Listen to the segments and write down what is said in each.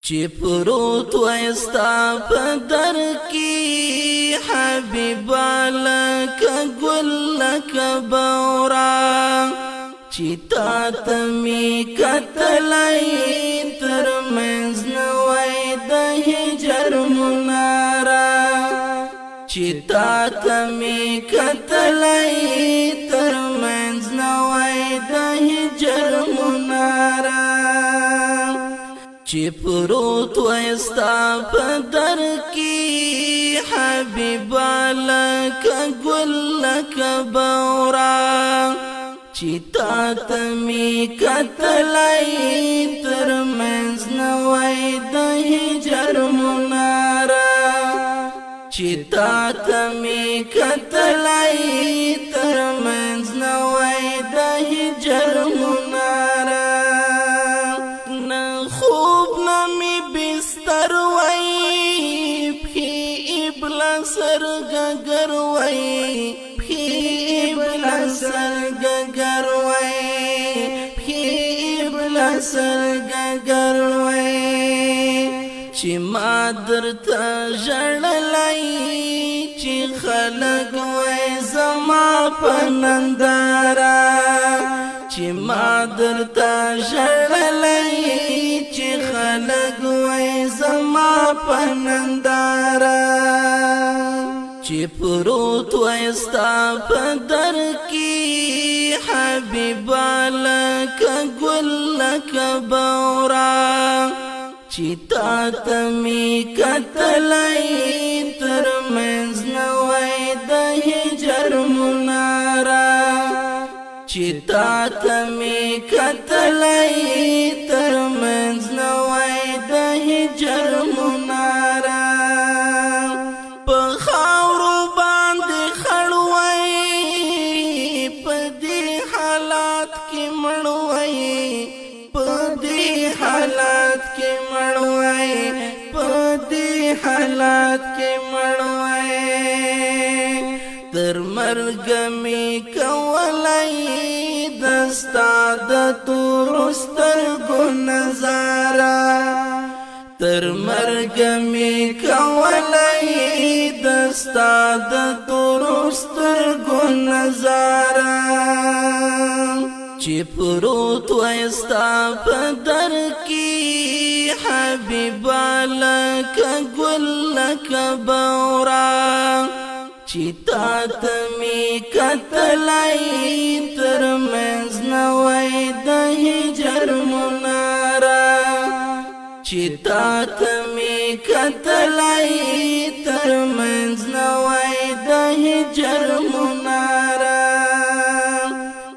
چې پروت وای ستا په در کې حبیبا لکه ګل لکه بورا چې تا ته مې کتلی تر منځ نه وای د هجر مناره چې تا ته مې کتلی تر منځ نه وای د هجر مناره چې پروت وای ستا په در کې حبیبا لکه ګل لکه بورا چې تا ته مې کتلی تر منځ نه وای د هجر مناره چې تا ته مې کتلی تر منځ نه وای د هجر مناره سرګر وای بلا سرګر وای بلا سرګر وای چې ما درته ژړلای چې خلک وای زما په ننداره چې ما درته ژړلای چې خلک وای زما په ننداره چې پروت وای ستا په در کې حبیبا لکه ګل لکه بورا چې تا ته مې کتلی تر منځ نه وای د هجر مناره چې تا ته مې کتلی تر منځ نه وای د هجر مناره حالات کې مړوي تر مرګ می کولای دستا د تور سترګو نظاره تر مرګ می کولای دستا د تور سترګو نظاره چې پروت وای ستا په در کې حبیبا لکه ګل لکه بورا چې تا ته مې کتلی تر منځ نه وای د هجر مناره چې تا ته مې کتلی تر منځ نه وای د هجر مناره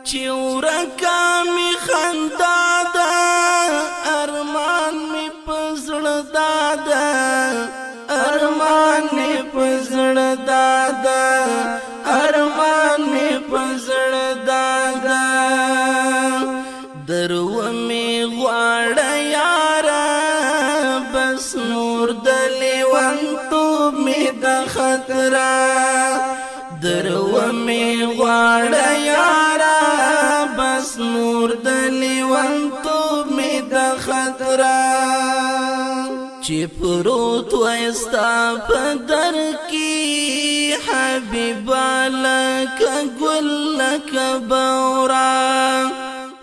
چې ورکه مې خندا ده ارمان مې په زړه داده ارمان مې په زړه داده ارمان مې په زړه داده درو مې غواړه یاره بس نور د لیونتوب مې د خطره درو مې غواړه یاره بس نور د لیونتوب مې د خطره چې پروت وای ستا په در کې حبیبا لکه ګل لکه بورا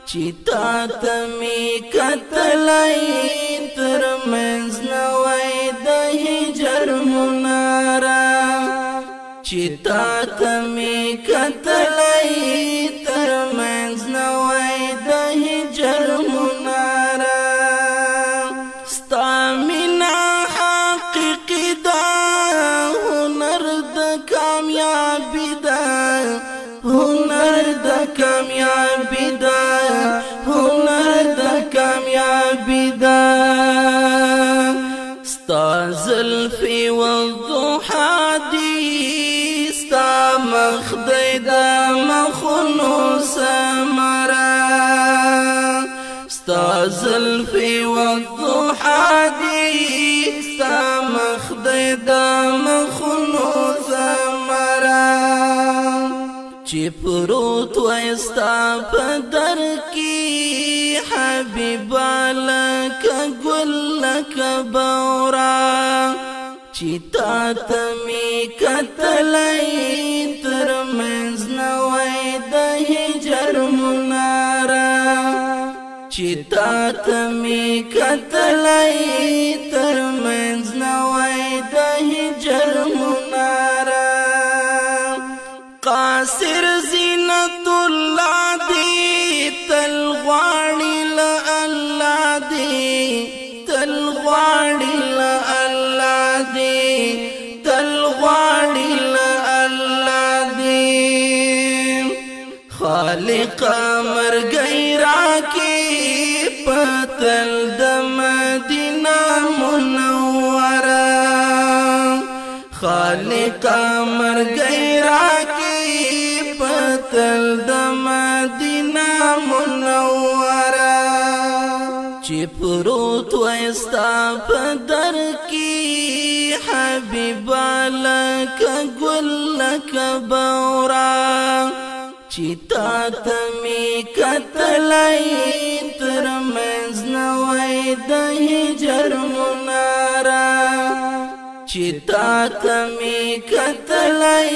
چې تا ته مې کتلی تر منځ نه وای د هجر مناره چې تا ته مې کتلی تر منځ نه وای د هجر مناره ستا مینا حقیقي ده هنر د کامیابي ده هنر د کامیابي ده هنر د کامیابي ده ستا زلفې والضحا دي ستا مخ دی د مخونو سمره ستا زلفې والضحا دي ستا مخ دی د مخونو سمره چې پروت وای ستا په در کې حبیبا لکه ګل لکه لکه بورا چې تا ته می کتلای تر منځ نوای د هجر مناره چې تا ته می کتلای تر منځ نوای د هجر مناره قاصر زینت الله دی تل غواړي له الله دی تل غواړي له الله دی تل غواړي له الله دی خالق مرګی راکې پتل د مدینه منوره خالق مرګی راکې پتل د مدینه منوره چې پروت وستا په در کې حبیبا لکه ګل لکه بورا چې تا ته می کتلای تر منځ نوای د هجر مناره چې تا ته می کتلای